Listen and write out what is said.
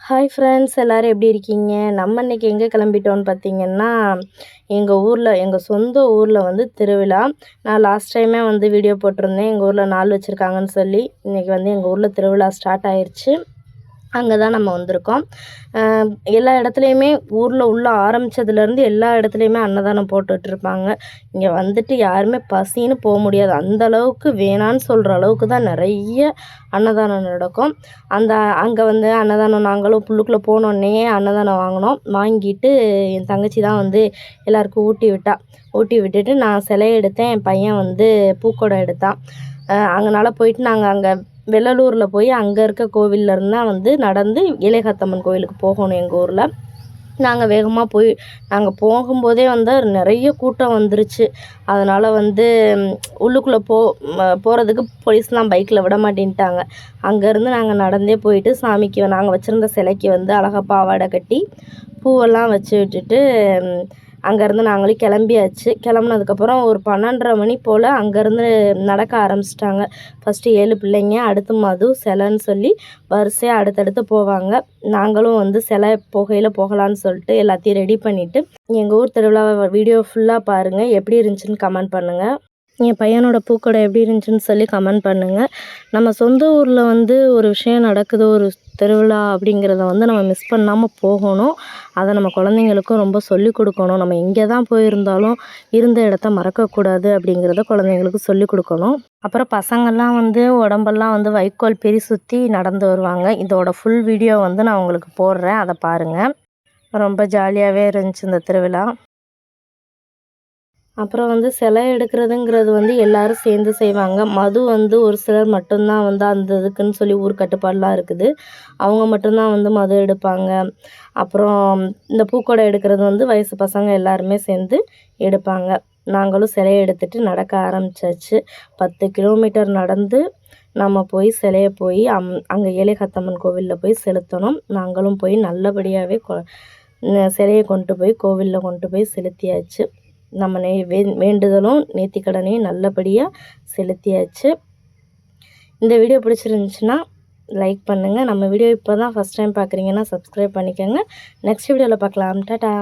Hi friends, எல்லோரும் எப்படி இருக்கீங்க? நம்ம இன்றைக்கி எங்கே கிளம்பிட்டோன்னு பார்த்தீங்கன்னா, எங்கள் சொந்த ஊரில் வந்து திருவிழா. நான் லாஸ்ட் டைமே வந்து வீடியோ போட்டிருந்தேன், எங்கள் ஊரில் நாள் வச்சுருக்காங்கன்னு சொல்லி. இன்றைக்கி வந்து எங்கள் ஊரில் திருவிழா ஸ்டார்ட் ஆயிடுச்சு. அங்கே தான் நம்ம வந்திருக்கோம். எல்லா இடத்துலையுமே ஊரில் உள்ள ஆரம்பித்ததுலேருந்து எல்லா இடத்துலையுமே அன்னதானம் போட்டுட்ருப்பாங்க. இங்கே வந்துட்டு யாருமே பசின்னு போக முடியாது. அந்த அளவுக்கு வேணான்னு சொல்கிற அளவுக்கு தான் நிறைய அன்னதானம் நடக்கும். அங்கே வந்து அன்னதானம் நாங்களும் உள்ளுக்குள்ளே போனோடனே அன்னதானம் வாங்கினோம். வாங்கிட்டு என் தங்கச்சி தான் வந்து எல்லாருக்கும் ஊட்டி விட்டா. ஊட்டி விட்டுட்டு நான் சிலைய எடுத்தேன். என் பையன் வந்து பூக்கூடை எடுத்தான். அதனால் போயிட்டு நாங்கள் அங்கே வெள்ளலூரில் போய் அங்கே இருக்க கோவில்லேருந்து தான் வந்து நடந்து ஏலேகாத்தம்மன் கோவிலுக்கு போகணும் எங்கள் ஊரில். நாங்கள் வேகமாக நாங்கள் போகும்போதே வந்து நிறைய கூட்டம் வந்துருச்சு. அதனால் வந்து உள்ளுக்குள்ளே போகிறதுக்கு போலீஸ்லாம் பைக்கில் விட மாட்டேன்ட்டாங்க. அங்கேருந்து நாங்கள் நடந்தே போயிட்டு சாமிக்கு நாங்கள் வச்சுருந்த சிலைக்கு வந்து அழகா பாவாடை கட்டி பூவெல்லாம் வச்சு விட்டுட்டு அங்கேருந்து நாங்களும் கிளம்பியாச்சு. கிளம்புனதுக்கப்புறம் ஒரு 12:30 மணி போல் அங்கேருந்து நடக்க ஆரம்பிச்சிட்டாங்க. ஃபஸ்ட்டு 7 பிள்ளைங்க, அடுத்து மது, சிலைன்னு சொல்லி வரிசையாக அடுத்தடுத்து போவாங்க. நாங்களும் வந்து சிலை போகையில் போகலான்னு சொல்லிட்டு எல்லாத்தையும் ரெடி பண்ணிவிட்டு எங்கள் ஊர் திருவிழாவை வீடியோ ஃபுல்லாக பாருங்கள். எப்படி இருந்துச்சுன்னு கமெண்ட் பண்ணுங்கள். என் பையனோட பூக்கடை எப்படி இருந்துச்சுன்னு சொல்லி கமெண்ட் பண்ணுங்கள். நம்ம சொந்த ஊரில் வந்து ஒரு விஷயம் நடக்குது, ஒரு திருவிழா அப்படிங்கிறத வந்து நம்ம மிஸ் பண்ணாமல் போகணும். அதை நம்ம குழந்தைங்களுக்கும் ரொம்ப சொல்லிக் கொடுக்கணும். நம்ம எங்கே தான் போயிருந்தாலும் இருந்த இடத்த மறக்கக்கூடாது அப்படிங்கிறத குழந்தைங்களுக்கு சொல்லிக் கொடுக்கணும். அப்புறம் பசங்கள்லாம் வந்து உடம்பெல்லாம் வந்து வைக்கோல் பெரி சுற்றி நடந்து வருவாங்க. இதோட ஃபுல் வீடியோ வந்து நான் உங்களுக்கு போடுறேன், அதை பாருங்கள். ரொம்ப ஜாலியாகவே இருந்துச்சு இந்த திருவிழா. அப்புறம் வந்து சிலை எடுக்கிறதுங்கிறது வந்து எல்லோரும் சேர்ந்து செய்வாங்க. மது வந்து ஒரு சிலர் மட்டும்தான் வந்து அந்த இதுக்குன்னு சொல்லி ஊர் கட்டுப்பாடெலாம் இருக்குது. அவங்க மட்டும்தான் வந்து மது எடுப்பாங்க. அப்புறம் இந்த பூக்கூடை எடுக்கிறது வந்து வயசு பசங்க எல்லாருமே சேர்ந்து எடுப்பாங்க. நாங்களும் சிலைய எடுத்துகிட்டு நடக்க ஆரம்பித்தாச்சு. 10 கிலோமீட்டர் நடந்து நம்ம போய் சிலைய போய் அங்கே ஏலேகாத்தம்மன் கோவிலில் போய் செலுத்தணும். நாங்களும் போய் நல்லபடியாகவே சிலைய கொண்டு போய் கோவிலில் கொண்டு போய் செலுத்தியாச்சு. நம்ம வேண்டுதலும் நேர்த்திக்கடனையும் நல்லபடியாக செலுத்தியாச்சு. இந்த வீடியோ பிடிச்சிருந்துச்சுன்னா லைக் பண்ணுங்கள். நம்ம வீடியோ இப்போ தான் ஃபஸ்ட் டைம் பார்க்குறீங்கன்னா சப்ஸ்கிரைப் பண்ணிக்கோங்க. நெக்ஸ்ட் வீடியோவில் பார்க்கலாம். டாடா.